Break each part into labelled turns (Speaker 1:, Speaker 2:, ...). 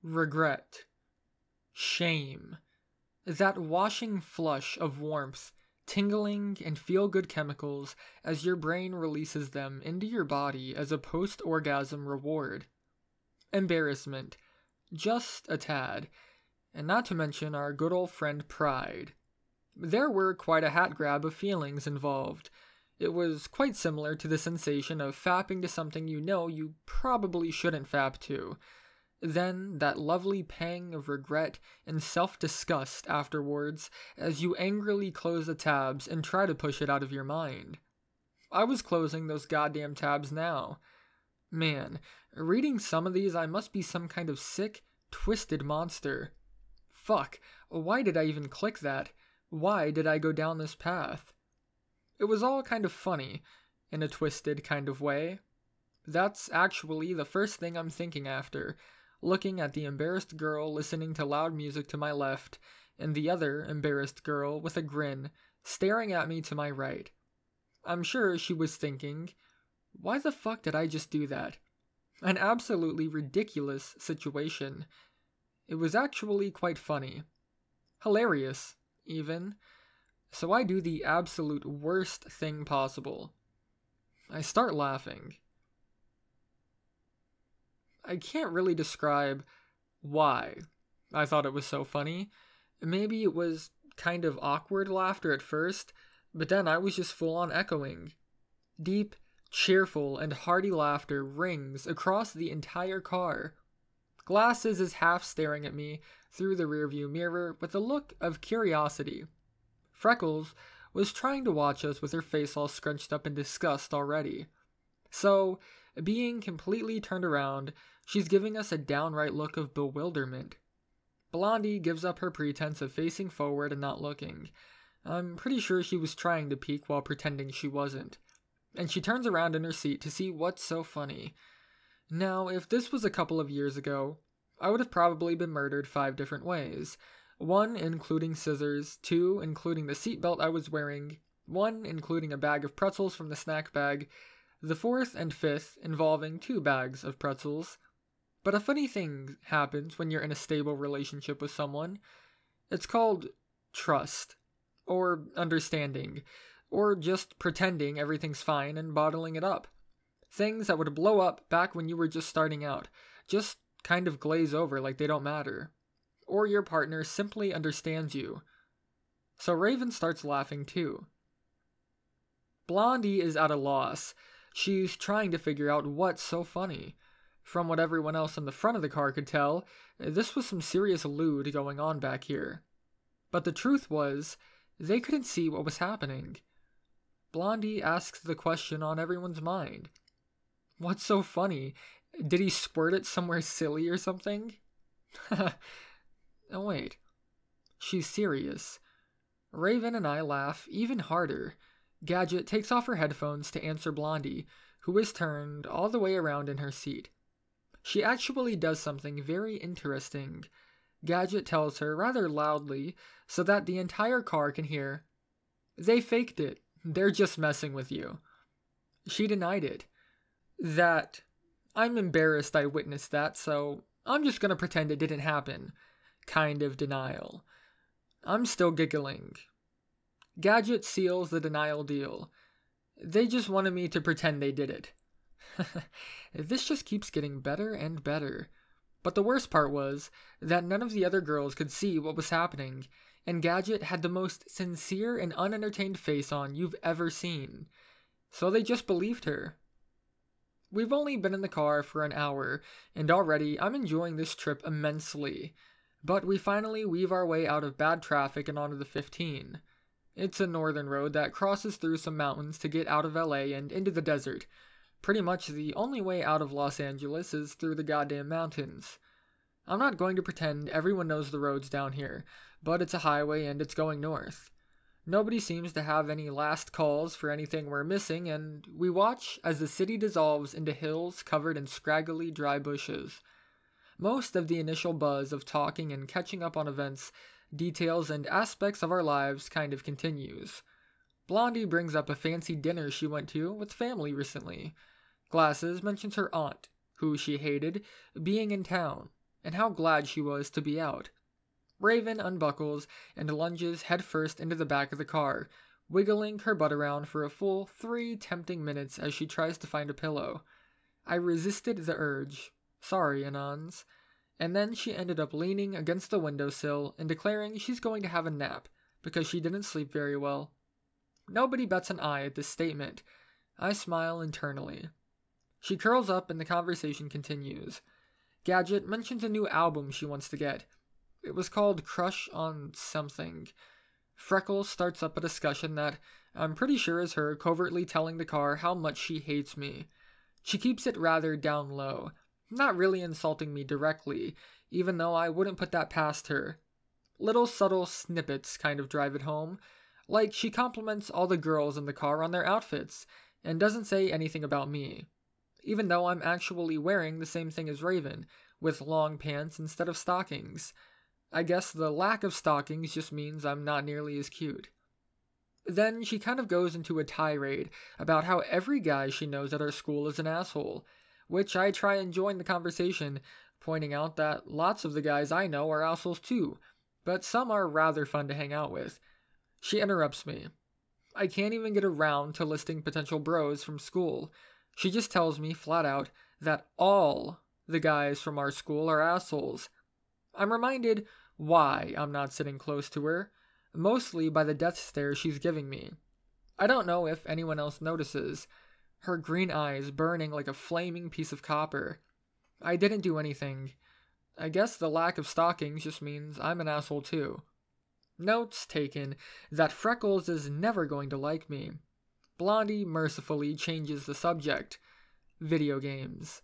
Speaker 1: regret, shame, that washing flush of warmth, tingling, and feel-good chemicals as your brain releases them into your body as a post-orgasm reward. Embarrassment, just a tad, and not to mention our good old friend pride. There were quite a hat grab of feelings involved. It was quite similar to the sensation of fapping to something you know you probably shouldn't fap to. Then that lovely pang of regret and self-disgust afterwards as you angrily close the tabs and try to push it out of your mind. I was closing those goddamn tabs now. Man, reading some of these I must be some kind of sick, twisted monster. Fuck, why did I even click that? Why did I go down this path? It was all kind of funny, in a twisted kind of way. That's actually the first thing I'm thinking after, looking at the embarrassed girl listening to loud music to my left, and the other embarrassed girl with a grin staring at me to my right. I'm sure she was thinking, why the fuck did I just do that? An absolutely ridiculous situation. It was actually quite funny. Hilarious, even. So I do the absolute worst thing possible. I start laughing. I can't really describe why I thought it was so funny. Maybe it was kind of awkward laughter at first, but then I was just full on echoing. Deep, cheerful, and hearty laughter rings across the entire car. Glasses is half staring at me through the rearview mirror with a look of curiosity. Freckles was trying to watch us with her face all scrunched up in disgust already. So, being completely turned around, she's giving us a downright look of bewilderment. Blondie gives up her pretense of facing forward and not looking. I'm pretty sure she was trying to peek while pretending she wasn't. And she turns around in her seat to see what's so funny. Now, if this was a couple of years ago, I would have probably been murdered 5 different ways. 1 including scissors, 2 including the seatbelt I was wearing, 1 including a bag of pretzels from the snack bag, the 4th and 5th involving 2 bags of pretzels. But a funny thing happens when you're in a stable relationship with someone. It's called trust, or understanding, or just pretending everything's fine and bottling it up. Things that would blow up back when you were just starting out, just kind of glaze over like they don't matter. Or your partner simply understands you. So Raven starts laughing too. Blondie is at a loss. She's trying to figure out what's so funny. From what everyone else in the front of the car could tell, this was some serious lewd going on back here. But the truth was, they couldn't see what was happening. Blondie asks the question on everyone's mind. What's so funny? Did he squirt it somewhere silly or something? Oh wait. She's serious. Raven and I laugh even harder. Gadget takes off her headphones to answer Blondie, who is turned all the way around in her seat. She actually does something very interesting. Gadget tells her rather loudly so that the entire car can hear, "They faked it. They're just messing with you." She denied it. That, I'm embarrassed I witnessed that, so I'm just gonna pretend it didn't happen. Kind of denial. I'm still giggling. Gadget seals the denial deal. They just wanted me to pretend they did it. This just keeps getting better and better. But the worst part was that none of the other girls could see what was happening, and Gadget had the most sincere and unentertained face on you've ever seen. So they just believed her. We've only been in the car for an hour, and already I'm enjoying this trip immensely. But we finally weave our way out of bad traffic and onto the 15. It's a northern road that crosses through some mountains to get out of LA and into the desert. Pretty much the only way out of Los Angeles is through the goddamn mountains. I'm not going to pretend everyone knows the roads down here, but it's a highway and it's going north. Nobody seems to have any last calls for anything we're missing, and we watch as the city dissolves into hills covered in scraggly dry bushes. Most of the initial buzz of talking and catching up on events, details, and aspects of our lives kind of continues. Blondie brings up a fancy dinner she went to with family recently. Glasses mentions her aunt, who she hated, being in town, and how glad she was to be out. Raven unbuckles and lunges headfirst into the back of the car, wiggling her butt around for a full 3 tempting minutes as she tries to find a pillow. I resisted the urge. Sorry, Anons. And then she ended up leaning against the windowsill and declaring she's going to have a nap because she didn't sleep very well. Nobody bats an eye at this statement. I smile internally. She curls up and the conversation continues. Gadget mentions a new album she wants to get. It was called Crush on Something. Freckles starts up a discussion that I'm pretty sure is her covertly telling the car how much she hates me. She keeps it rather down low, not really insulting me directly, even though I wouldn't put that past her. Little subtle snippets kind of drive it home, like she compliments all the girls in the car on their outfits, and doesn't say anything about me, even though I'm actually wearing the same thing as Raven, with long pants instead of stockings. I guess the lack of stockings just means I'm not nearly as cute. Then she kind of goes into a tirade about how every guy she knows at our school is an asshole, which I try and join the conversation, pointing out that lots of the guys I know are assholes too, but some are rather fun to hang out with. She interrupts me. I can't even get around to listing potential bros from school. She just tells me flat out that all the guys from our school are assholes. I'm reminded why I'm not sitting close to her, mostly by the death stare she's giving me. I don't know if anyone else notices, her green eyes burning like a flaming piece of copper. I didn't do anything. I guess the lack of stockings just means I'm an asshole too. Notes taken that Freckles is never going to like me. Blondie mercifully changes the subject. Video games.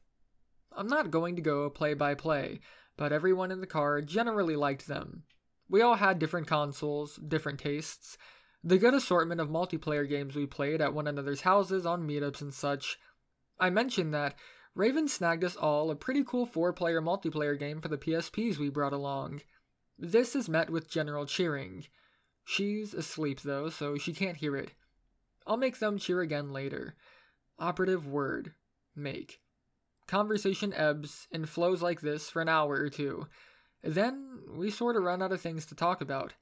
Speaker 1: I'm not going to go play-by-play, but everyone in the car generally liked them. We all had different consoles, different tastes, the good assortment of multiplayer games we played at one another's houses on meetups and such. I mentioned that Raven snagged us all a pretty cool 4-player multiplayer game for the PSPs we brought along. This is met with general cheering. She's asleep though, so she can't hear it. I'll make them cheer again later. Operative word. Make. Conversation ebbs and flows like this for an hour or two. Then we sort of run out of things to talk about.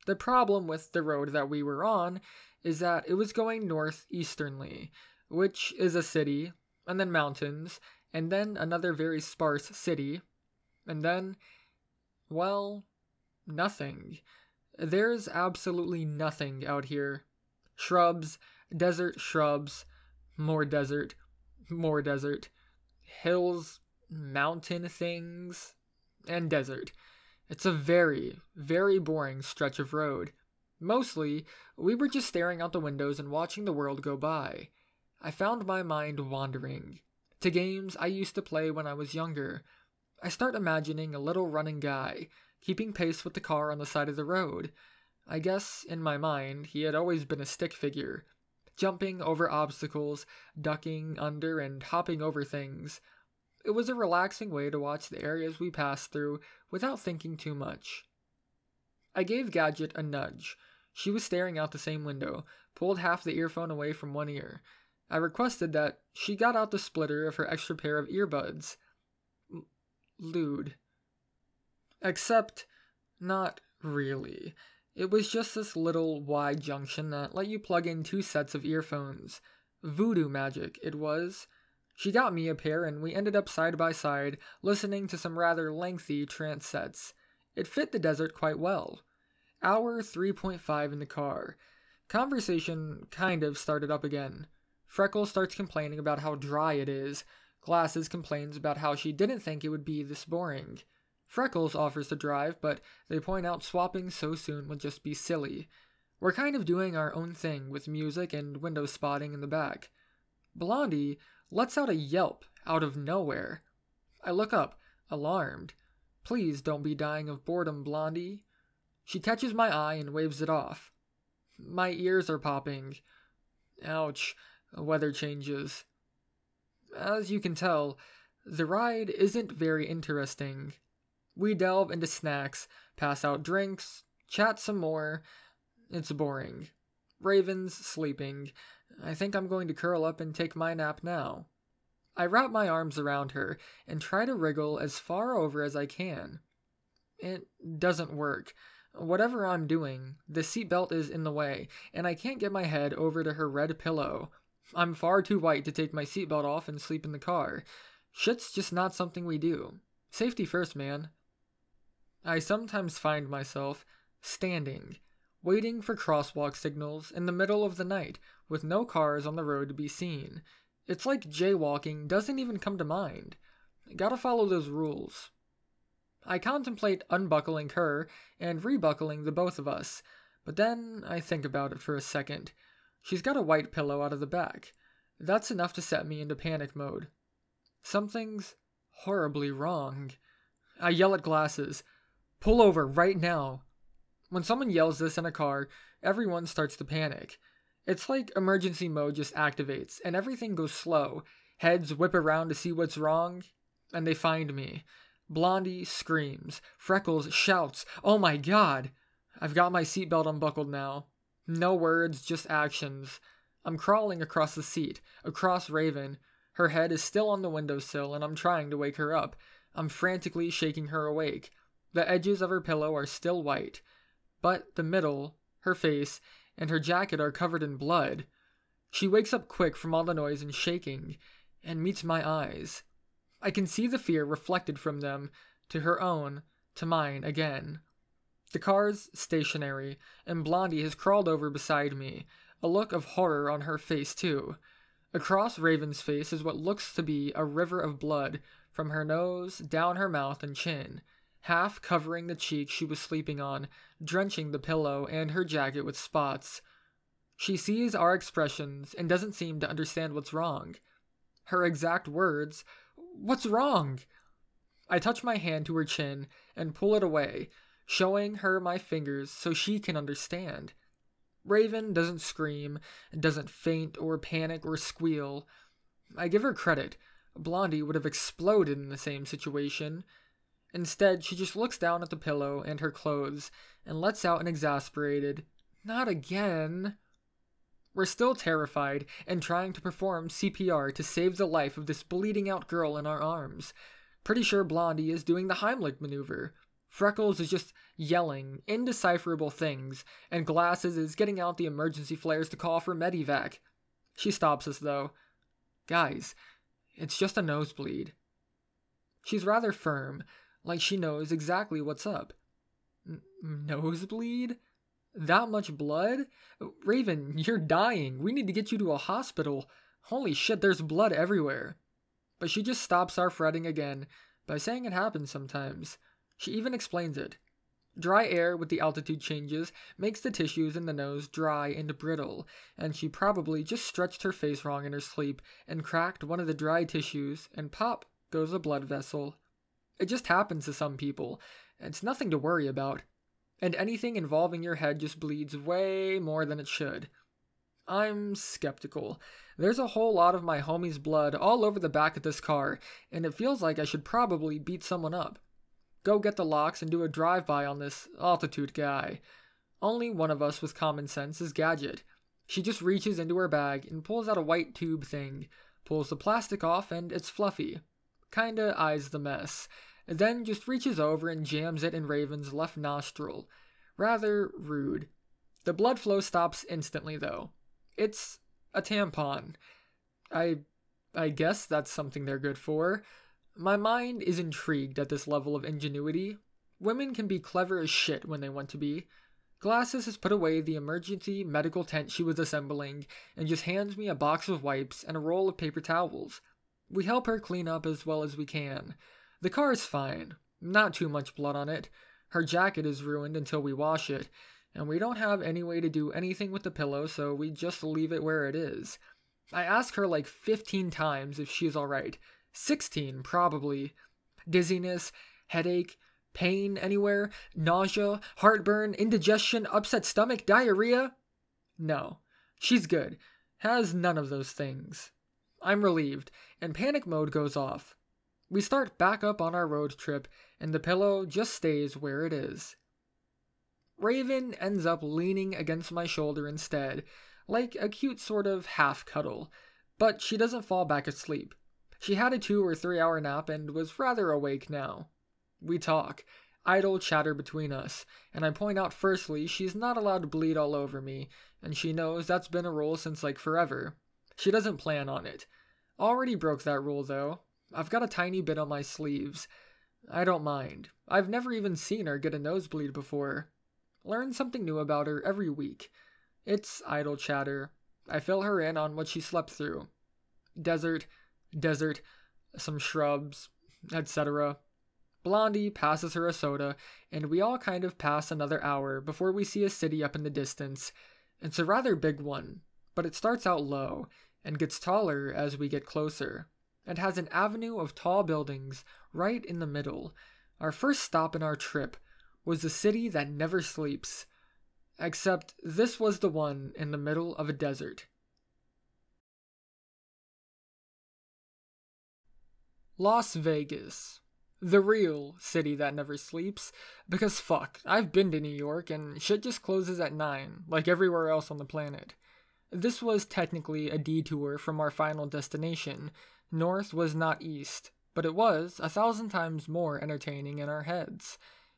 Speaker 1: The problem with the road that we were on is that it was going northeasternly, which is a city, and then mountains, and then another very sparse city, and then, well, nothing. There's absolutely nothing out here. Shrubs, more desert, hills, mountain things, and desert. It's a very, very boring stretch of road. Mostly, we were just staring out the windows and watching the world go by. I found my mind wandering to games I used to play when I was younger. I start imagining a little running guy, keeping pace with the car on the side of the road. I guess, in my mind, he had always been a stick figure, jumping over obstacles, ducking under and hopping over things. It was a relaxing way to watch the areas we passed through without thinking too much. I gave Gadget a nudge. She was staring out the same window, pulled half the earphone away from one ear. I requested that she got out the splitter of her extra pair of earbuds. Lewd. Except, not really. It was just this little Y junction that let you plug in 2 sets of earphones. Voodoo magic, it was. She got me a pair and we ended up side by side, listening to some rather lengthy trance sets. It fit the desert quite well. Hour 3.5 in the car. Conversation kind of started up again. Freckles starts complaining about how dry it is. Glasses complains about how she didn't think it would be this boring. Freckles offers to drive, but they point out swapping so soon would just be silly. We're kind of doing our own thing with music and window spotting in the back. Blondie lets out a yelp out of nowhere. I look up, alarmed. Please don't be dying of boredom, Blondie. She catches my eye and waves it off. My ears are popping. Ouch, weather changes. As you can tell, the ride isn't very interesting. We delve into snacks, pass out drinks, chat some more. It's boring. Raven's sleeping. I think I'm going to curl up and take my nap now. I wrap my arms around her and try to wriggle as far over as I can. It doesn't work. Whatever I'm doing, the seatbelt is in the way, and I can't get my head over to her red pillow. I'm far too white to take my seatbelt off and sleep in the car. Shit's just not something we do. Safety first, man. I sometimes find myself standing, waiting for crosswalk signals in the middle of the night with no cars on the road to be seen. It's like jaywalking doesn't even come to mind. Gotta follow those rules. I contemplate unbuckling her and rebuckling the both of us, but then I think about it for a second. She's got a white pillow out of the back. That's enough to set me into panic mode. Something's horribly wrong. I yell at Glasses, "Pull over right now." When someone yells this in a car, everyone starts to panic. It's like emergency mode just activates, and everything goes slow. Heads whip around to see what's wrong, and they find me. Blondie screams. Freckles shouts, "Oh my god!" I've got my seatbelt unbuckled now. No words, just actions. I'm crawling across the seat, across Raven. Her head is still on the windowsill, and I'm trying to wake her up. I'm frantically shaking her awake. The edges of her pillow are still white, but the middle, her face, and her jacket are covered in blood. She wakes up quick from all the noise and shaking, and meets my eyes. I can see the fear reflected from them, to her own, to mine again. The car's stationary, and Blondie has crawled over beside me, a look of horror on her face too. Across Raven's face is what looks to be a river of blood, from her nose, down her mouth and chin, half covering the cheek she was sleeping on, drenching the pillow and her jacket with spots. She sees our expressions and doesn't seem to understand what's wrong. Her exact words, "What's wrong?" I touch my hand to her chin and pull it away, showing her my fingers so she can understand. Raven doesn't scream, doesn't faint or panic or squeal. I give her credit. Blondie would have exploded in the same situation. Instead, she just looks down at the pillow and her clothes and lets out an exasperated, "Not again." We're still terrified and trying to perform CPR to save the life of this bleeding out girl in our arms. Pretty sure Blondie is doing the Heimlich maneuver. Freckles is just yelling indecipherable things, and Glasses is getting out the emergency flares to call for Medivac. She stops us though. "Guys, it's just a nosebleed." She's rather firm, like she knows exactly what's up. Nosebleed? That much blood? Raven, you're dying. We need to get you to a hospital. Holy shit, there's blood everywhere. But she just stops our fretting again by saying it happens sometimes. She even explains it. Dry air with the altitude changes makes the tissues in the nose dry and brittle, and she probably just stretched her face wrong in her sleep and cracked one of the dry tissues, and pop goes a blood vessel. It just happens to some people. It's nothing to worry about. And anything involving your head just bleeds way more than it should. I'm skeptical. There's a whole lot of my homie's blood all over the back of this car, and it feels like I should probably beat someone up. Go get the locks and do a drive-by on this altitude guy. Only one of us with common sense is Gadget. She just reaches into her bag and pulls out a white tube thing, pulls the plastic off, and it's fluffy. Kinda eyes the mess, then just reaches over and jams it in Raven's left nostril. Rather rude. The blood flow stops instantly, though. It's a tampon. I guess that's something they're good for. My mind is intrigued at this level of ingenuity. Women can be clever as shit when they want to be. Glasses has put away the emergency medical tent she was assembling and just hands me a box of wipes and a roll of paper towels. We help her clean up as well as we can. The car is fine. Not too much blood on it. Her jacket is ruined until we wash it, and we don't have any way to do anything with the pillow, so we just leave it where it is. I ask her like 15 times if she's alright. 16, probably. Dizziness, headache, pain anywhere, nausea, heartburn, indigestion, upset stomach, diarrhea? No, she's good. Has none of those things. I'm relieved, and panic mode goes off. We start back up on our road trip, and the pillow just stays where it is. Raven ends up leaning against my shoulder instead, like a cute sort of half cuddle, but she doesn't fall back asleep. She had a 2 or 3 hour nap and was rather awake now. We talk, idle chatter between us, and I point out firstly she's not allowed to bleed all over me, and she knows that's been a rule since like forever. She doesn't plan on it. Already broke that rule though. I've got a tiny bit on my sleeves. I don't mind. I've never even seen her get a nosebleed before. Learn something new about her every week. It's idle chatter. I fill her in on what she slept through. Desert, some shrubs, etc. Blondie passes her a soda, and we all kind of pass another hour before we see a city up in the distance. It's a rather big one, but it starts out low and gets taller as we get closer. It has an avenue of tall buildings right in the middle. Our first stop in our trip was the city that never sleeps. Except this was the one in the middle of a desert. Las Vegas. The real city that never sleeps. Because fuck, I've been to New York and shit just closes at 9, like everywhere else on the planet. This was technically a detour from our final destination. North was not east, but it was 1,000 times more entertaining in our heads.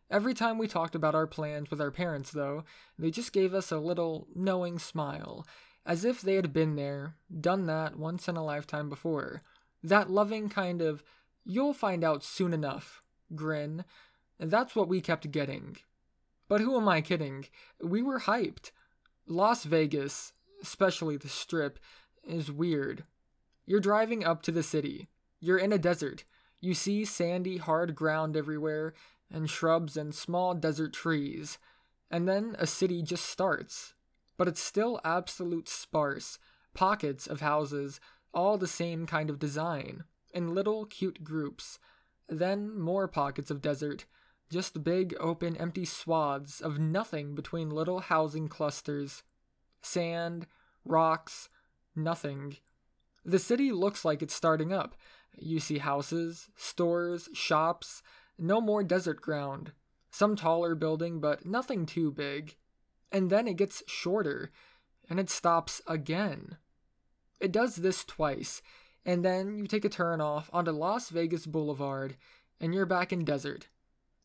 Speaker 1: Every time we talked about our plans with our parents, though, they just gave us a little knowing smile, as if they had been there, done that once in a lifetime before. That loving kind of, you'll find out soon enough, grin. That's what we kept getting. But who am I kidding? We were hyped. Las Vegas, especially the Strip, is weird. You're driving up to the city. You're in a desert. You see sandy, hard ground everywhere, and shrubs and small desert trees. And then a city just starts. But it's still absolute sparse. Pockets of houses, all the same kind of design, in little cute groups. Then more pockets of desert. Just big, open, empty swaths of nothing between little housing clusters. Sand, rocks, nothing. The city looks like it's starting up. You see houses, stores, shops, no more desert ground. Some taller building, but nothing too big. And then it gets shorter, and it stops again. It does this twice, and then you take a turn off onto Las Vegas Boulevard, and you're back in desert.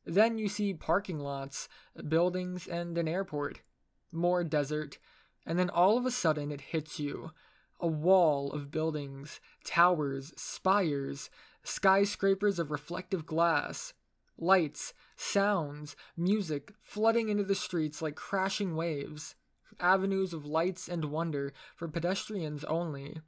Speaker 1: Then you see parking lots, buildings, and an airport. More desert, and then all of a sudden it hits you. A wall of buildings, towers, spires, skyscrapers of reflective glass, lights, sounds, music flooding into the streets like crashing waves, avenues of lights and wonder for pedestrians only,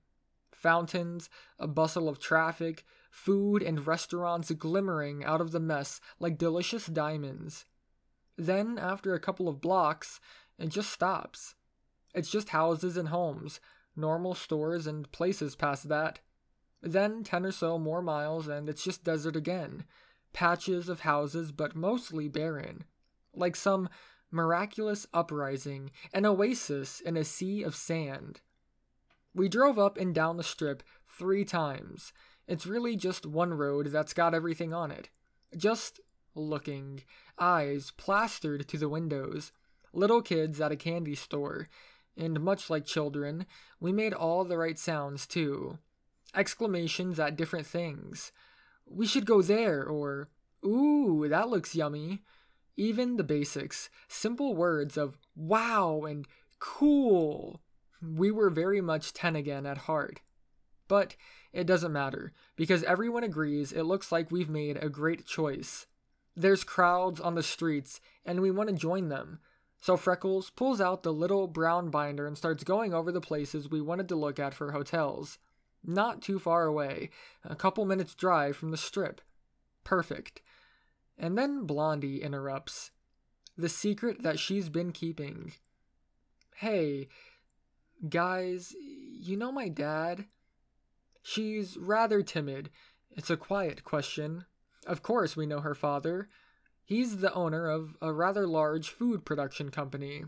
Speaker 1: fountains, a bustle of traffic, food and restaurants glimmering out of the mess like delicious diamonds. Then, after a couple of blocks, it just stops. It's just houses and homes, normal stores and places past that. Then 10 or so more miles and it's just desert again. Patches of houses but mostly barren. Like some miraculous uprising, an oasis in a sea of sand. We drove up and down the strip 3 times. It's really just one road that's got everything on it. Just looking, eyes plastered to the windows. Little kids at a candy store. And much like children, we made all the right sounds too. Exclamations at different things. We should go there, or, ooh, that looks yummy. Even the basics, simple words of wow and cool. We were very much 10 again at heart. But it doesn't matter, because everyone agrees it looks like we've made a great choice. There's crowds on the streets, and we want to join them. So Freckles pulls out the little brown binder and starts going over the places we wanted to look at for hotels. Not too far away, a couple minutes drive from the strip. Perfect. And then Blondie interrupts. The secret that she's been keeping. Hey, guys, you know my dad? She's rather timid. It's a quiet question. Of course we know her father. He's the owner of a rather large food production company.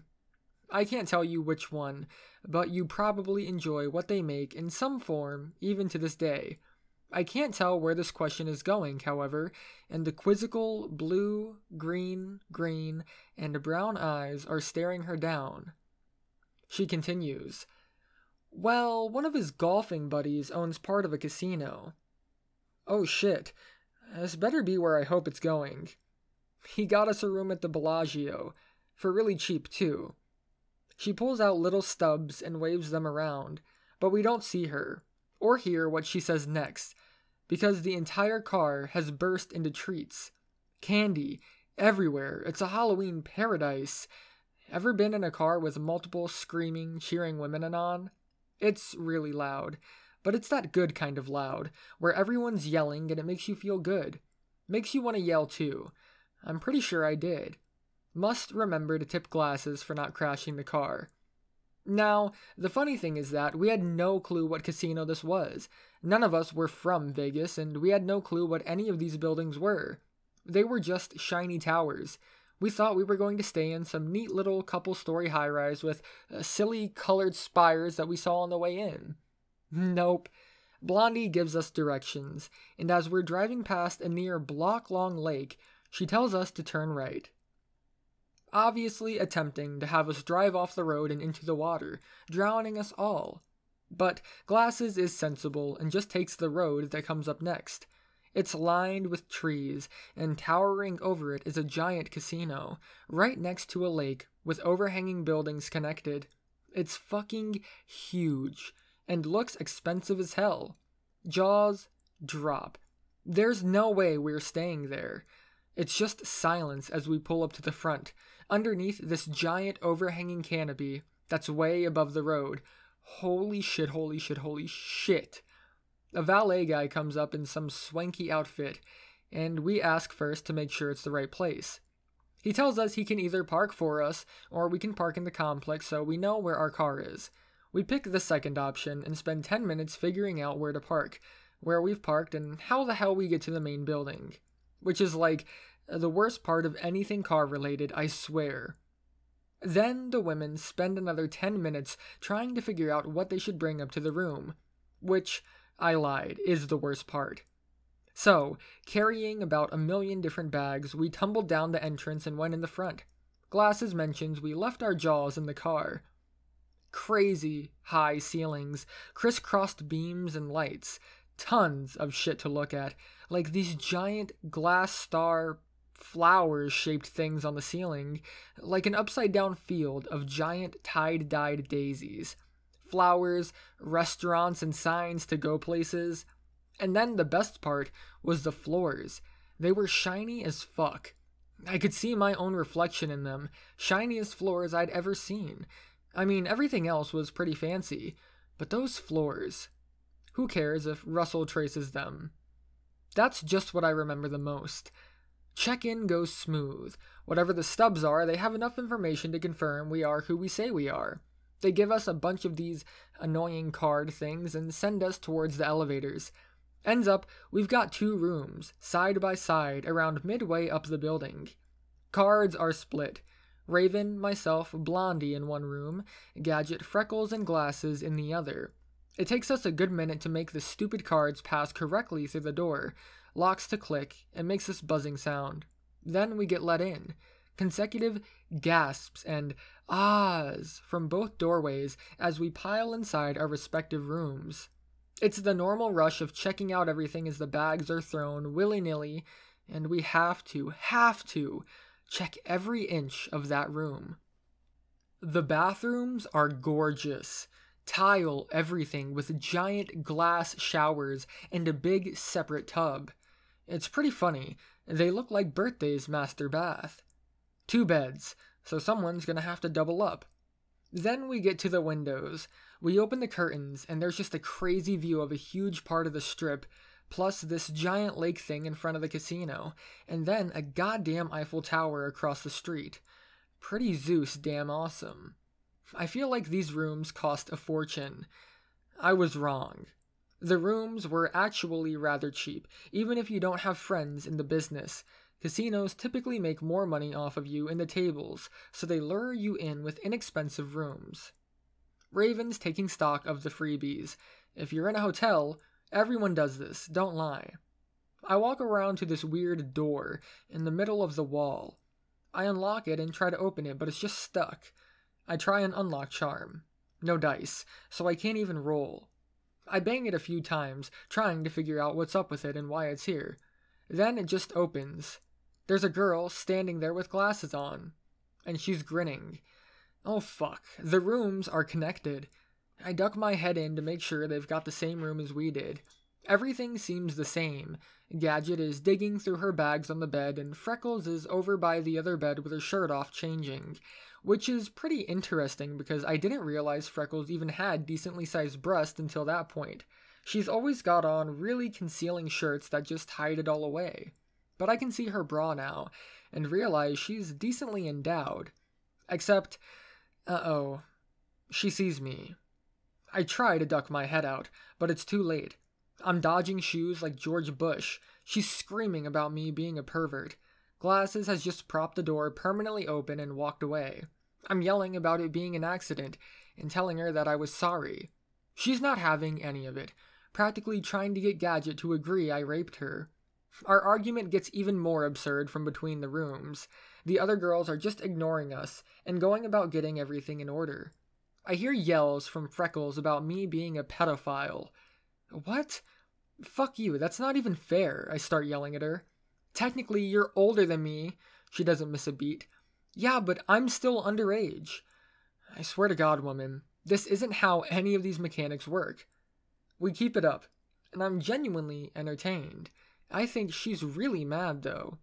Speaker 1: I can't tell you which one, but you probably enjoy what they make in some form, even to this day. I can't tell where this question is going, however, and the quizzical blue, green, and brown eyes are staring her down. She continues, well, one of his golfing buddies owns part of a casino. Oh shit, this better be where I hope it's going. He got us a room at the Bellagio, for really cheap too. She pulls out little stubs and waves them around, but we don't see her, or hear what she says next, because the entire car has burst into treats. Candy, everywhere. It's a Halloween paradise. Ever been in a car with multiple screaming, cheering women on? It's really loud, but it's that good kind of loud, where everyone's yelling and it makes you feel good. Makes you want to yell too. I'm pretty sure I did. Must remember to tip glasses for not crashing the car. Now, the funny thing is that we had no clue what casino this was. None of us were from Vegas, and we had no clue what any of these buildings were. They were just shiny towers. We thought we were going to stay in some neat little couple-story high-rise with silly colored spires that we saw on the way in. Nope. Blondie gives us directions, and as we're driving past a near block-long lake, she tells us to turn right. Obviously attempting to have us drive off the road and into the water, drowning us all. But Glasses is sensible and just takes the road that comes up next. It's lined with trees, and towering over it is a giant casino, right next to a lake with overhanging buildings connected. It's fucking huge, and looks expensive as hell. Jaws drop. There's no way we're staying there. It's just silence as we pull up to the front, underneath this giant overhanging canopy that's way above the road. Holy shit, holy shit, holy shit. A valet guy comes up in some swanky outfit, and we ask first to make sure it's the right place. He tells us he can either park for us, or we can park in the complex so we know where our car is. We pick the second option and spend 10 minutes figuring out where to park, where we've parked, and how the hell we get to the main building. Which is like the worst part of anything car related, I swear. Then the women spend another 10 minutes trying to figure out what they should bring up to the room, which, I lied, is the worst part. So, carrying about 1,000,000 different bags, we tumbled down the entrance and went in the front. Glasses mentions we left our jaws in the car. Crazy high ceilings, crisscrossed beams and lights, tons of shit to look at, like these giant glass star flowers-shaped things on the ceiling, like an upside-down field of giant tide-dyed daisies. Flowers, restaurants, and signs to go places. And then the best part was the floors. They were shiny as fuck. I could see my own reflection in them, shiniest floors I'd ever seen. I mean, everything else was pretty fancy, but those floors... Who cares if Russell traces them? That's just what I remember the most. Check-in goes smooth. Whatever the stubs are, they have enough information to confirm we are who we say we are. They give us a bunch of these annoying card things and send us towards the elevators. Ends up, we've got 2 rooms, side by side, around midway up the building. Cards are split. Raven, myself, Blondie in one room, Gadget, Freckles, and Glasses in the other. It takes us a good minute to make the stupid cards pass correctly through the door, locks to click, and makes this buzzing sound. Then we get let in. Consecutive gasps and ahs from both doorways as we pile inside our respective rooms. It's the normal rush of checking out everything as the bags are thrown willy-nilly, and we have to check every inch of that room. The bathrooms are gorgeous. Tile everything with giant glass showers and a big separate tub. It's pretty funny. They look like Birthday's master bath. 2 beds, so someone's gonna have to double up. Then we get to the windows. We open the curtains, and there's just a crazy view of a huge part of the strip, plus this giant lake thing in front of the casino, and then a goddamn Eiffel Tower across the street. Pretty Zeus damn awesome. I feel like these rooms cost a fortune. I was wrong. The rooms were actually rather cheap, even if you don't have friends in the business. Casinos typically make more money off of you in the tables, so they lure you in with inexpensive rooms. Raven's taking stock of the freebies. If you're in a hotel, everyone does this, don't lie. I walk around to this weird door in the middle of the wall. I unlock it and try to open it, but it's just stuck. I try an unlock charm. No dice, so I can't even roll. I bang it a few times, trying to figure out what's up with it and why it's here. Then it just opens. There's a girl standing there with glasses on, and she's grinning. Oh fuck, the rooms are connected. I duck my head in to make sure they've got the same room as we did. Everything seems the same. Gadget is digging through her bags on the bed, and Freckles is over by the other bed with her shirt off changing. Which is pretty interesting because I didn't realize Freckles even had decently sized breasts until that point. She's always got on really concealing shirts that just hide it all away. But I can see her bra now, and realize she's decently endowed. Except, uh-oh, she sees me. I try to duck my head out, but it's too late. I'm dodging shoes like George Bush. She's screaming about me being a pervert. Glasses has just propped the door permanently open and walked away. I'm yelling about it being an accident and telling her that I was sorry. She's not having any of it, practically trying to get Gadget to agree I raped her. Our argument gets even more absurd from between the rooms. The other girls are just ignoring us and going about getting everything in order. I hear yells from Freckles about me being a pedophile. What? Fuck you, that's not even fair, I start yelling at her. Technically, you're older than me. She doesn't miss a beat. Yeah, but I'm still underage. I swear to God, woman, this isn't how any of these mechanics work. We keep it up, and I'm genuinely entertained. I think she's really mad, though.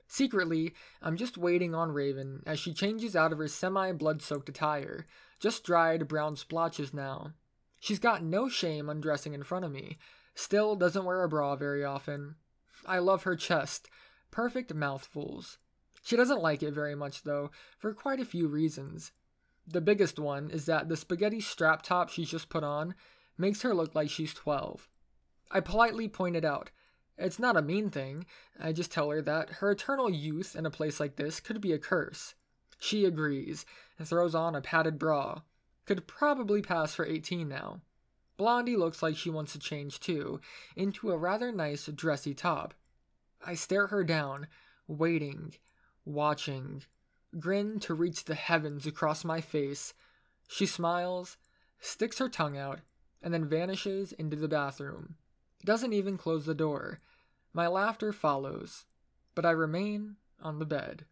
Speaker 1: Secretly, I'm just waiting on Raven as she changes out of her semi-blood-soaked attire, just dried brown splotches now. She's got no shame undressing in front of me, still doesn't wear a bra very often. I love her chest, perfect mouthfuls. She doesn't like it very much, though, for quite a few reasons. The biggest one is that the spaghetti strap top she's just put on makes her look like she's 12. I politely point it out. It's not a mean thing, I just tell her that her eternal youth in a place like this could be a curse. She agrees, and throws on a padded bra. Could probably pass for 18 now. Blondie looks like she wants to change too, into a rather nice dressy top. I stare her down, waiting, watching, grin to reach the heavens across my face. She smiles, sticks her tongue out, and then vanishes into the bathroom. Doesn't even close the door. My laughter follows, but I remain on the bed.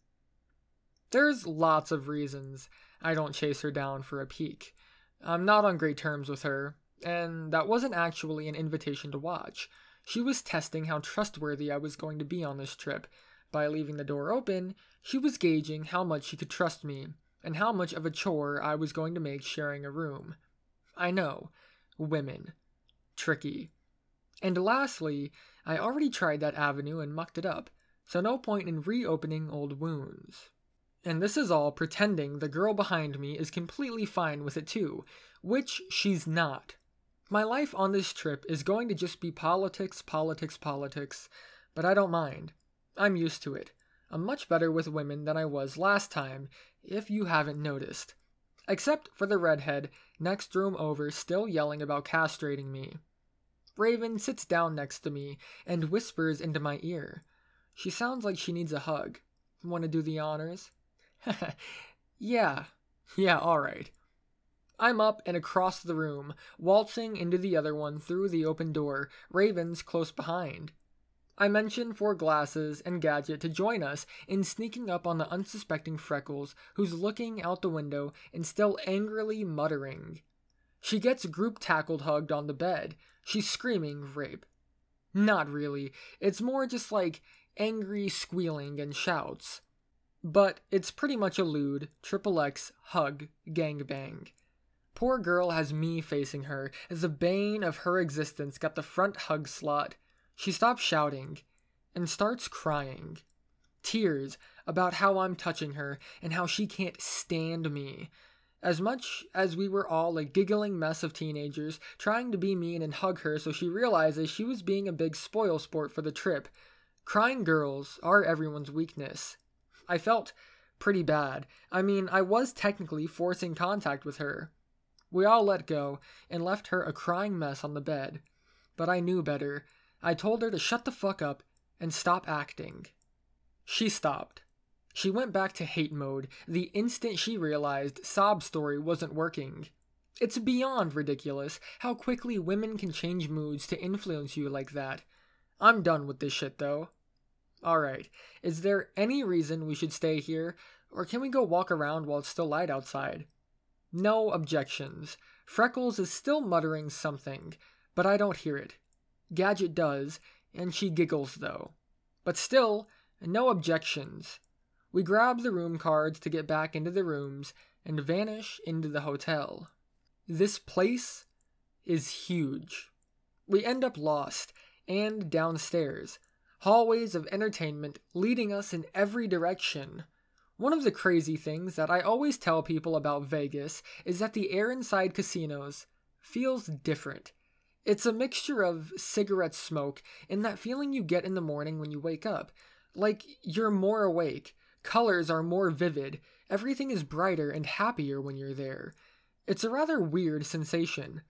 Speaker 1: There's lots of reasons I don't chase her down for a peek. I'm not on great terms with her, and that wasn't actually an invitation to watch. She was testing how trustworthy I was going to be on this trip. By leaving the door open, she was gauging how much she could trust me, and how much of a chore I was going to make sharing a room. I know. Women. Tricky. And lastly, I already tried that avenue and mucked it up, so no point in reopening old wounds. And this is all pretending the girl behind me is completely fine with it too, which she's not. My life on this trip is going to just be politics, politics, politics, but I don't mind. I'm used to it. I'm much better with women than I was last time, if you haven't noticed. Except for the redhead, next room over, still yelling about castrating me. Raven sits down next to me and whispers into my ear. She sounds like she needs a hug. Want to do the honors? Yeah, alright. I'm up and across the room, waltzing into the other one through the open door, Raven's close behind. I mention for Glasses and Gadget to join us in sneaking up on the unsuspecting Freckles, who's looking out the window and still angrily muttering. She gets group tackled hugged on the bed. She's screaming rape. Not really, it's more just like angry squealing and shouts. But it's pretty much a lewd, XXX, hug, gangbang. Poor girl has me facing her, as the bane of her existence got the front hug slot. She stops shouting, and starts crying. Tears about how I'm touching her, and how she can't stand me. As much as we were all a giggling mess of teenagers, trying to be mean and hug her so she realizes she was being a big spoil sport for the trip, crying girls are everyone's weakness. I felt pretty bad. I mean, I was technically forcing contact with her. We all let go, and left her a crying mess on the bed. But I knew better. I told her to shut the fuck up and stop acting. She stopped. She went back to hate mode the instant she realized Sob Story wasn't working. It's beyond ridiculous how quickly women can change moods to influence you like that. I'm done with this shit though. Alright, is there any reason we should stay here, or can we go walk around while it's still light outside? No objections. Freckles is still muttering something, but I don't hear it. Gadget does, and she giggles though. But still, no objections. We grab the room cards to get back into the rooms and vanish into the hotel. This place is huge. We end up lost and downstairs. Hallways of entertainment leading us in every direction. One of the crazy things that I always tell people about Vegas is that the air inside casinos feels different. It's a mixture of cigarette smoke and that feeling you get in the morning when you wake up. Like you're more awake, colors are more vivid, everything is brighter and happier when you're there. It's a rather weird sensation.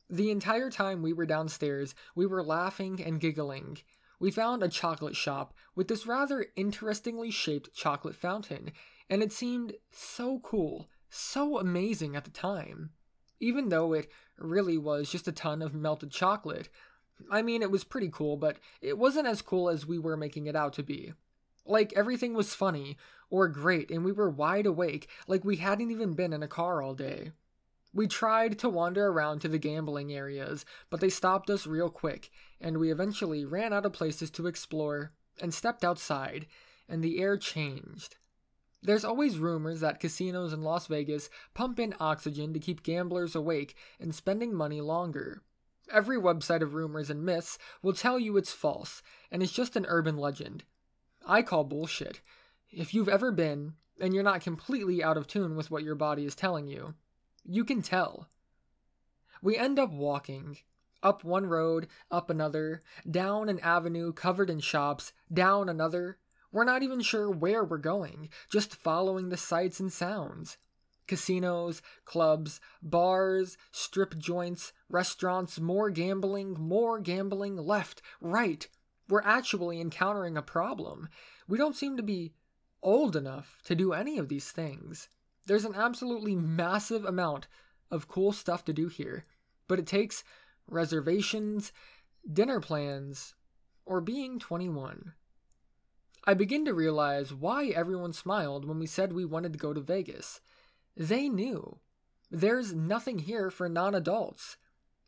Speaker 1: The entire time we were downstairs, we were laughing and giggling. We found a chocolate shop with this rather interestingly shaped chocolate fountain, and it seemed so cool, so amazing at the time. Even though it really was just a ton of melted chocolate. I mean, it was pretty cool, but it wasn't as cool as we were making it out to be. Like, everything was funny, or great, and we were wide awake, like we hadn't even been in a car all day. We tried to wander around to the gambling areas, but they stopped us real quick, and we eventually ran out of places to explore, and stepped outside, and the air changed. There's always rumors that casinos in Las Vegas pump in oxygen to keep gamblers awake and spending money longer. Every website of rumors and myths will tell you it's false, and it's just an urban legend. I call bullshit. If you've ever been, and you're not completely out of tune with what your body is telling you, you can tell. We end up walking. Up one road, up another, down an avenue covered in shops, down another. We're not even sure where we're going, just following the sights and sounds. Casinos, clubs, bars, strip joints, restaurants, more gambling, left, right. We're actually encountering a problem. We don't seem to be old enough to do any of these things. There's an absolutely massive amount of cool stuff to do here, but it takes reservations, dinner plans, or being 21. I begin to realize why everyone smiled when we said we wanted to go to Vegas. They knew. There's nothing here for non-adults.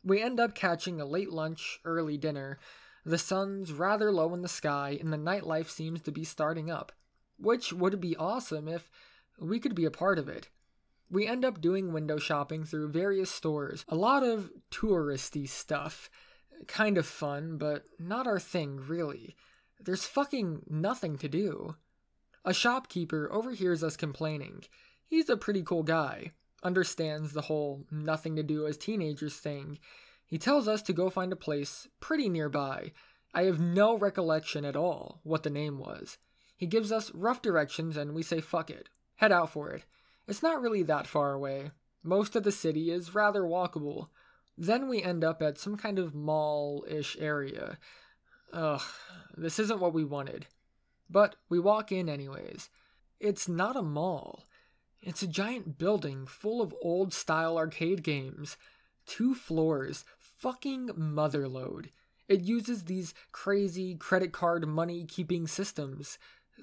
Speaker 1: We end up catching a late lunch, early dinner. The sun's rather low in the sky and the nightlife seems to be starting up, which would be awesome if we could be a part of it. We end up doing window shopping through various stores, a lot of touristy stuff. Kind of fun, but not our thing, really. There's fucking nothing to do. A shopkeeper overhears us complaining. He's a pretty cool guy, understands the whole nothing to do as teenagers thing. He tells us to go find a place pretty nearby. I have no recollection at all what the name was. He gives us rough directions and we say fuck it. Head out for it. It's not really that far away. Most of the city is rather walkable. Then we end up at some kind of mall-ish area. Ugh, this isn't what we wanted. But we walk in anyways. It's not a mall. It's a giant building full of old-style arcade games. 2 floors. Fucking motherload. It uses these crazy credit card money-keeping systems.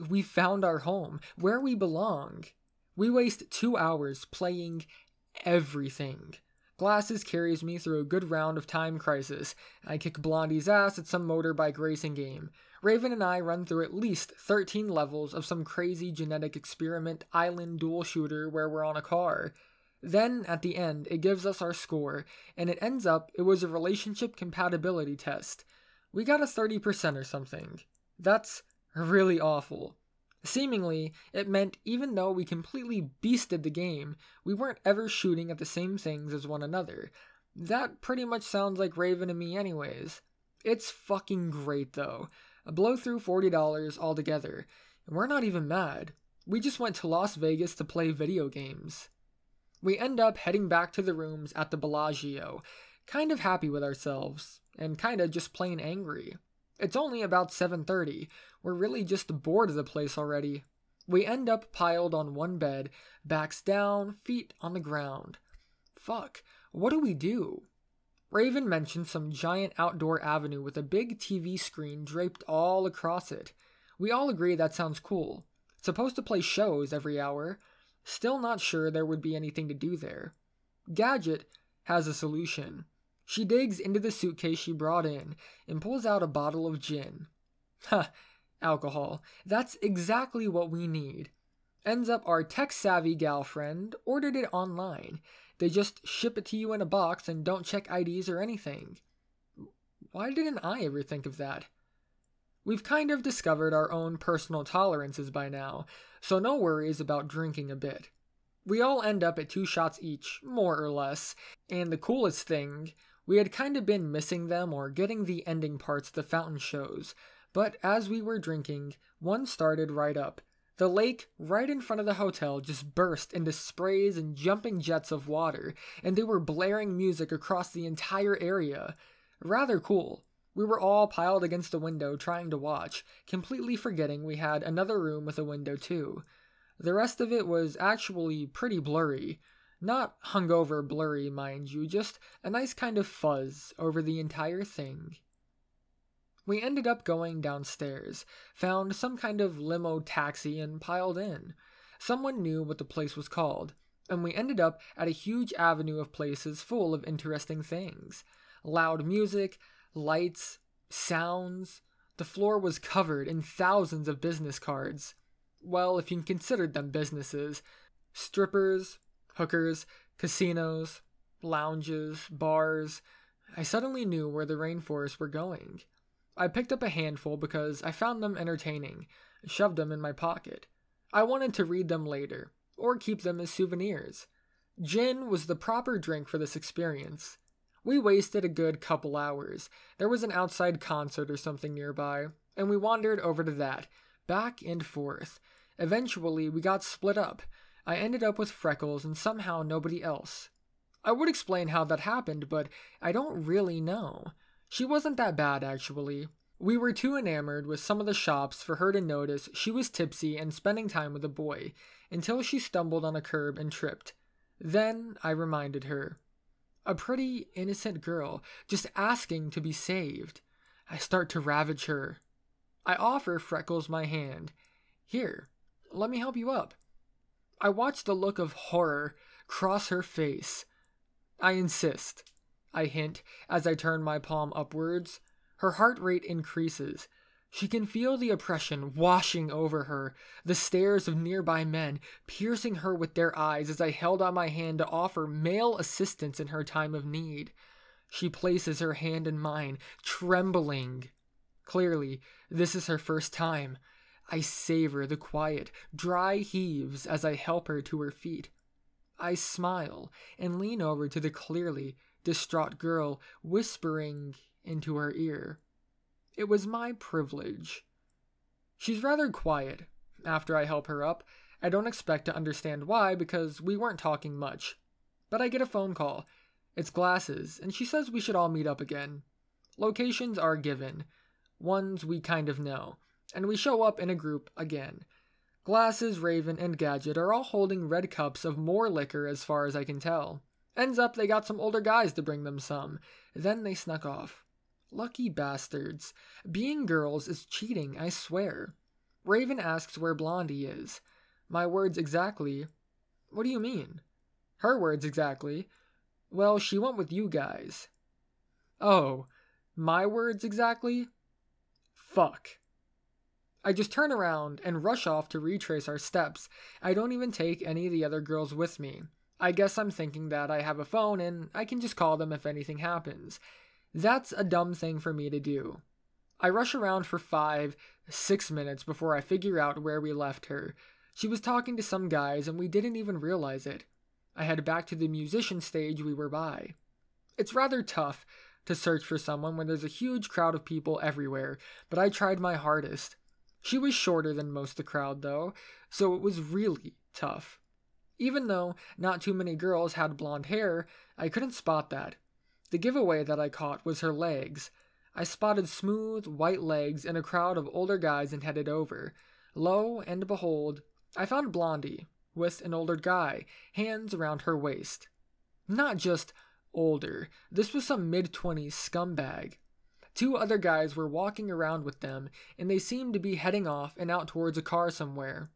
Speaker 1: We found our home, where we belong. We waste 2 hours playing everything. Glasses carries me through a good round of Time Crisis. I kick Blondie's ass at some motorbike racing game. Raven and I run through at least 13 levels of some crazy genetic experiment island dual shooter where we're on a car. Then, at the end, it gives us our score, and it ends up it was a relationship compatibility test. We got a 30% or something. That's really awful. Seemingly, it meant even though we completely beasted the game, we weren't ever shooting at the same things as one another. That pretty much sounds like Raven and me anyways. It's fucking great though. Blow through $40 altogether. And we're not even mad. We just went to Las Vegas to play video games. We end up heading back to the rooms at the Bellagio, kind of happy with ourselves, and kinda just plain angry. It's only about 7:30. We're really just bored of the place already. We end up piled on one bed, backs down, feet on the ground. Fuck, What do we do? Raven mentioned some giant outdoor avenue with a big TV screen draped all across it. We all agree that sounds cool. It's supposed to play shows every hour. Still not sure there would be anything to do there. Gadget has a solution. She digs into the suitcase she brought in and pulls out a bottle of gin. Ha, alcohol. That's exactly what we need. Ends up our tech-savvy gal friend ordered it online. They just ship it to you in a box and don't check IDs or anything. Why didn't I ever think of that? We've kind of discovered our own personal tolerances by now, so no worries about drinking a bit. We all end up at 2 shots each, more or less, and the coolest thing, we had kind of been missing them or getting the ending parts of the fountain shows, but as we were drinking, one started right up. The lake right in front of the hotel just burst into sprays and jumping jets of water, and they were blaring music across the entire area. Rather cool. We were all piled against the window trying to watch, completely forgetting we had another room with a window too. The rest of it was actually pretty blurry. Not hungover blurry, mind you, just a nice kind of fuzz over the entire thing. We ended up going downstairs, found some kind of limo taxi and piled in. Someone knew what the place was called, and we ended up at a huge avenue of places full of interesting things. Loud music, lights, sounds. The floor was covered in thousands of business cards. Well, if you considered them businesses. Strippers, hookers, casinos, lounges, bars. I suddenly knew where the rainforests were going. I picked up a handful because I found them entertaining, and shoved them in my pocket. I wanted to read them later, or keep them as souvenirs. Gin was the proper drink for this experience. We wasted a good couple hours. There was an outside concert or something nearby, and we wandered over to that, back and forth. Eventually, we got split up. I ended up with Freckles and somehow nobody else. I would explain how that happened, but I don't really know. She wasn't that bad, actually. We were too enamored with some of the shops for her to notice she was tipsy and spending time with a boy, until she stumbled on a curb and tripped. Then I reminded her. A pretty, innocent girl, just asking to be saved. I start to ravage her. I offer Freckles my hand. Here, let me help you up. I watch the look of horror cross her face. I insist. I hint as I turn my palm upwards. Her heart rate increases. She can feel the oppression washing over her, the stares of nearby men piercing her with their eyes as I held out my hand to offer male assistance in her time of need. She places her hand in mine, trembling. Clearly, this is her first time. I savor the quiet, dry heaves as I help her to her feet. I smile and lean over to the clearly distraught girl, whispering into her ear. It was my privilege. She's rather quiet after I help her up. I don't expect to understand why because we weren't talking much. But I get a phone call. It's Glasses, and she says we should all meet up again. Locations are given, ones we kind of know, and we show up in a group again. Glasses, Raven, and Gadget are all holding red cups of more liquor as far as I can tell. Ends up they got some older guys to bring them some. Then they snuck off. Lucky bastards. Being girls is cheating, I swear. Raven asks where Blondie is. My words exactly. What do you mean? Her words exactly. Well, she went with you guys. Oh, my words exactly? Fuck. I just turn around and rush off to retrace our steps. I don't even take any of the other girls with me. I guess I'm thinking that I have a phone and I can just call them if anything happens. That's a dumb thing for me to do. I rush around for 5-6 minutes before I figure out where we left her. She was talking to some guys and we didn't even realize it. I head back to the musician stage we were by. It's rather tough to search for someone when there's a huge crowd of people everywhere, but I tried my hardest. She was shorter than most of the crowd though, so it was really tough. Even though not too many girls had blonde hair, I couldn't spot that. The giveaway that I caught was her legs. I spotted smooth, white legs in a crowd of older guys and headed over. Lo and behold, I found Blondie, with an older guy, hands around her waist. Not just older. This was some mid-20s scumbag. Two other guys were walking around with them, and they seemed to be heading off and out towards a car somewhere.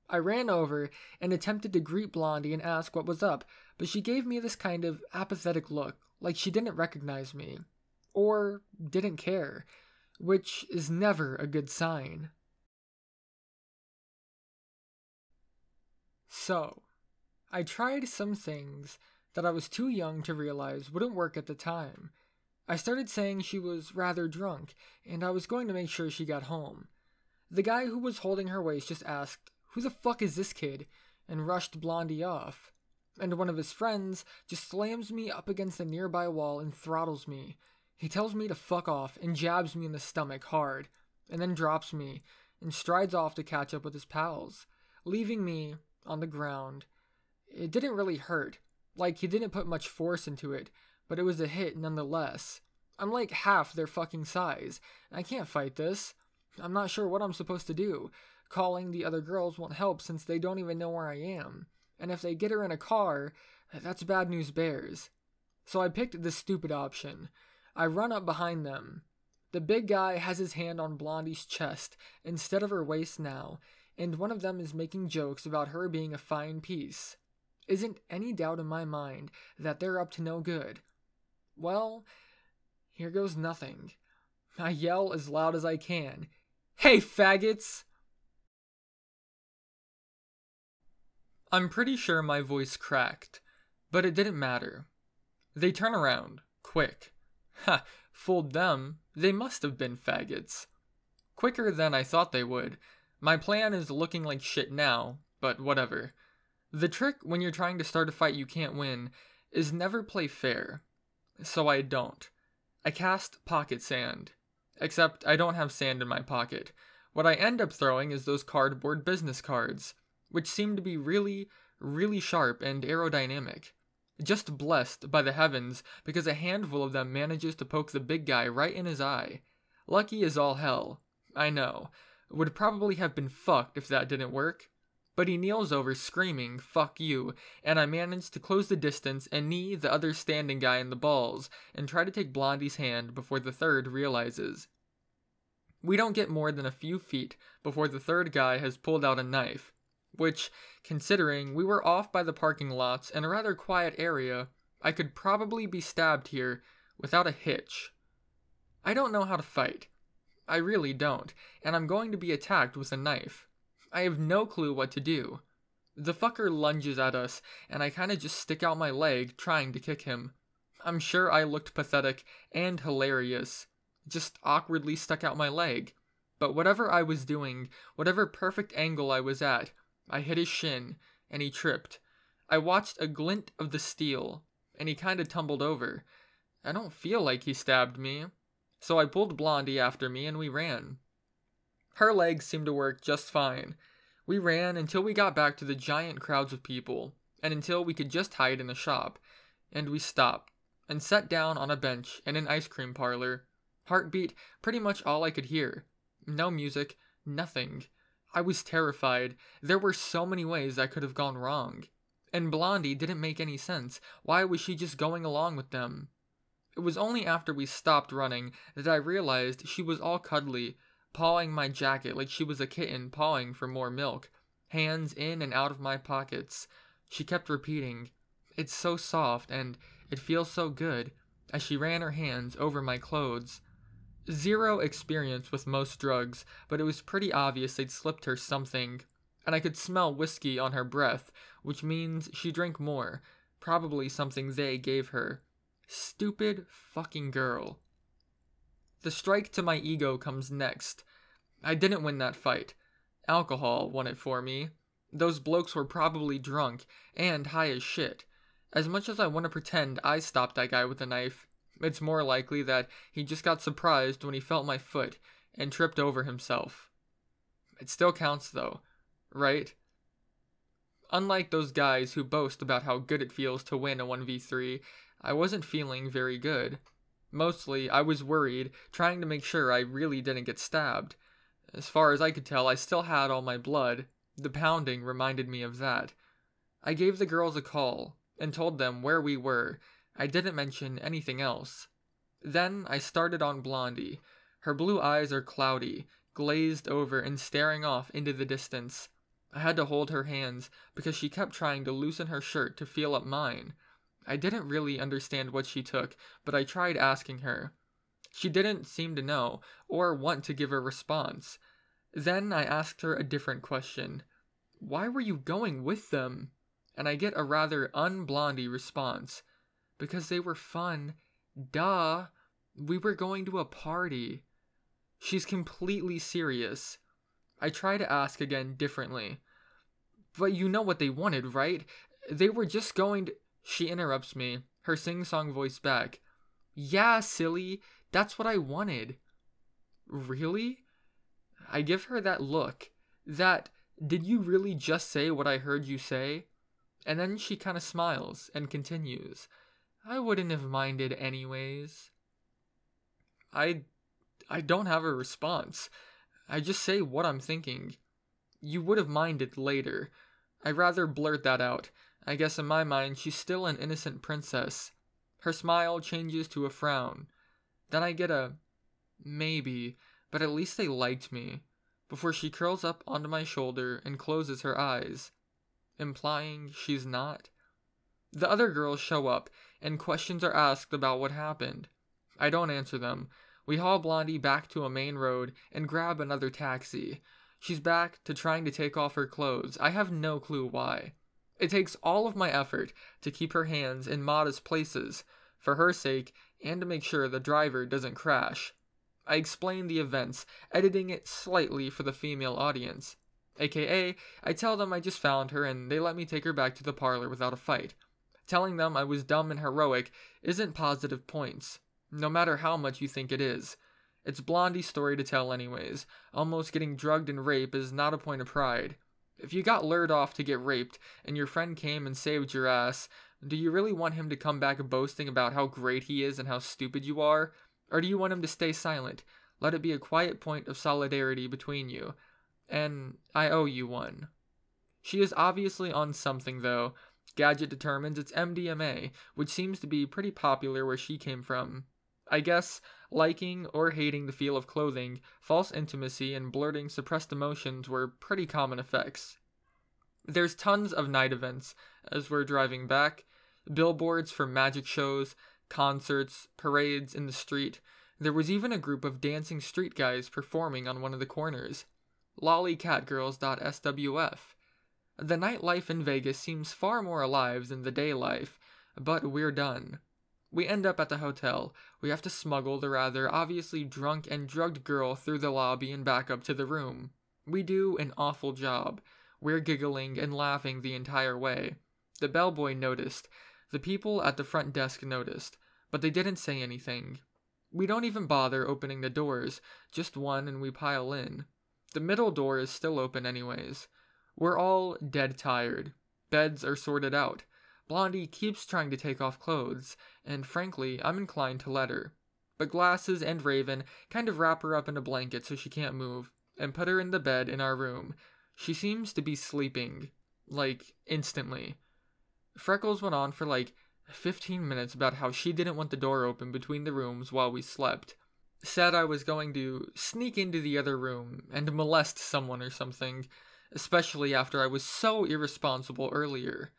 Speaker 1: I ran over and attempted to greet Blondie and ask what was up, but she gave me this kind of apathetic look, like she didn't recognize me. Or didn't care, which is never a good sign. So, I tried some things that I was too young to realize wouldn't work at the time. I started saying she was rather drunk, and I was going to make sure she got home. The guy who was holding her waist just asked, "Who the fuck is this kid?" and rushed Blondie off. And one of his friends just slams me up against a nearby wall and throttles me. He tells me to fuck off and jabs me in the stomach hard, and then drops me and strides off to catch up with his pals, leaving me on the ground. It didn't really hurt, like he didn't put much force into it, but it was a hit nonetheless. I'm like half their fucking size. I can't fight this. I'm not sure what I'm supposed to do. Calling the other girls won't help since they don't even know where I am. And if they get her in a car, that's bad news bears. So I picked the stupid option. I run up behind them. The big guy has his hand on Blondie's chest instead of her waist now, and one of them is making jokes about her being a fine piece. Isn't any doubt in my mind that they're up to no good. Well, here goes nothing. I yell as loud as I can. "Hey, faggots!" I'm pretty sure my voice cracked, but it didn't matter. They turn around, quick. Ha, fooled them. They must have been faggots. Quicker than I thought they would. My plan is looking like shit now, but whatever. The trick when you're trying to start a fight you can't win is never play fair. So I don't. I cast pocket sand. Except I don't have sand in my pocket. What I end up throwing is those cardboard business cards, which seem to be really, really sharp and aerodynamic. Just blessed by the heavens because a handful of them manages to poke the big guy right in his eye. Lucky as all hell. I know. Would probably have been fucked if that didn't work. But he kneels over screaming, "Fuck you," and I manage to close the distance and knee the other standing guy in the balls and try to take Blondie's hand before the third realizes. We don't get more than a few feet before the third guy has pulled out a knife, which, considering we were off by the parking lots in a rather quiet area, I could probably be stabbed here without a hitch. I don't know how to fight. I really don't, and I'm going to be attacked with a knife. I have no clue what to do. The fucker lunges at us, and I kinda just stick out my leg trying to kick him. I'm sure I looked pathetic and hilarious. Just awkwardly stuck out my leg. But whatever I was doing, whatever perfect angle I was at, I hit his shin, and he tripped. I watched a glint of the steel, and he kinda tumbled over. I don't feel like he stabbed me. So I pulled Blondie after me and we ran. Her legs seemed to work just fine. We ran until we got back to the giant crowds of people, and until we could just hide in a shop. And we stopped, and sat down on a bench in an ice cream parlor. Heartbeat, pretty much all I could hear. No music, nothing. I was terrified. There were so many ways that could have gone wrong. And Blondie didn't make any sense. Why was she just going along with them? It was only after we stopped running that I realized she was all cuddly, pawing my jacket like she was a kitten pawing for more milk, hands in and out of my pockets. She kept repeating, "It's so soft and it feels so good," as she ran her hands over my clothes. Zero experience with most drugs, but it was pretty obvious they'd slipped her something, and I could smell whiskey on her breath, which means she drank more, probably something they gave her. Stupid fucking girl. The strike to my ego comes next. I didn't win that fight. Alcohol won it for me. Those blokes were probably drunk and high as shit. As much as I want to pretend I stopped that guy with a knife, it's more likely that he just got surprised when he felt my foot and tripped over himself. It still counts though, right? Unlike those guys who boast about how good it feels to win a 1v3, I wasn't feeling very good. Mostly, I was worried, trying to make sure I really didn't get stabbed. As far as I could tell, I still had all my blood. The pounding reminded me of that. I gave the girls a call, and told them where we were, I didn't mention anything else. Then I started on Blondie. Her blue eyes are cloudy, glazed over and staring off into the distance. I had to hold her hands because she kept trying to loosen her shirt to feel up mine. I didn't really understand what she took, but I tried asking her. She didn't seem to know or want to give a response. Then I asked her a different question. Why were you going with them? And I get a rather un-Blondie response. Because they were fun. Duh. We were going to a party. She's completely serious. I try to ask again differently. But you know what they wanted, right? They were just going to... She interrupts me, her sing-song voice back. Yeah, silly. That's what I wanted. Really? I give her that look. That, did you really just say what I heard you say? And then she kind of smiles and continues. I wouldn't have minded anyways. I don't have a response. I just say what I'm thinking. You would have minded later. I rather blurt that out. I guess in my mind she's still an innocent princess. Her smile changes to a frown. Then I get a maybe, but at least they liked me, before she curls up onto my shoulder and closes her eyes, implying she's not. The other girls show up, and questions are asked about what happened. I don't answer them. We haul Blondie back to a main road and grab another taxi. She's back to trying to take off her clothes. I have no clue why. It takes all of my effort to keep her hands in modest places, for her sake, and to make sure the driver doesn't crash. I explain the events, editing it slightly for the female audience. AKA, I tell them I just found her and they let me take her back to the parlor without a fight. Telling them I was dumb and heroic isn't positive points, no matter how much you think it is. It's Blondie's story to tell anyways. Almost getting drugged and raped is not a point of pride. If you got lured off to get raped and your friend came and saved your ass, do you really want him to come back boasting about how great he is and how stupid you are? Or do you want him to stay silent? Let it be a quiet point of solidarity between you. And I owe you one. She is obviously on something though. Gadget determines it's MDMA, which seems to be pretty popular where she came from. I guess liking or hating the feel of clothing, false intimacy, and blurting suppressed emotions were pretty common effects. There's tons of night events as we're driving back, billboards for magic shows, concerts, parades in the street. There was even a group of dancing street guys performing on one of the corners. Lollycatgirls.swf. The nightlife in Vegas seems far more alive than the day life, but we're done. We end up at the hotel. We have to smuggle the rather obviously drunk and drugged girl through the lobby and back up to the room. We do an awful job. We're giggling and laughing the entire way. The bellboy noticed. The people at the front desk noticed, but they didn't say anything. We don't even bother opening the doors, just one and we pile in. The middle door is still open anyways. We're all dead tired. Beds are sorted out. Blondie keeps trying to take off clothes, and frankly, I'm inclined to let her. But Glasses and Raven kind of wrap her up in a blanket so she can't move, and put her in the bed in our room. She seems to be sleeping, instantly. Freckles went on for 15 minutes about how she didn't want the door open between the rooms while we slept. Said I was going to sneak into the other room and molest someone or something, especially after I was so irresponsible earlier.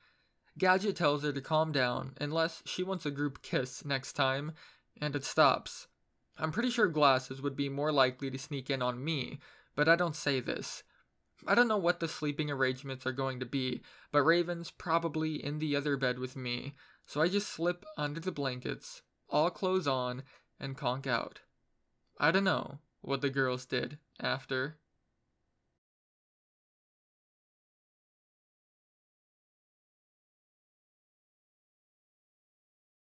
Speaker 1: Gadget tells her to calm down unless she wants a group kiss next time, and it stops. I'm pretty sure Glasses would be more likely to sneak in on me, but I don't say this. I don't know what the sleeping arrangements are going to be, but Raven's probably in the other bed with me, so I just slip under the blankets, all clothes on, and conk out. I don't know what the girls did after.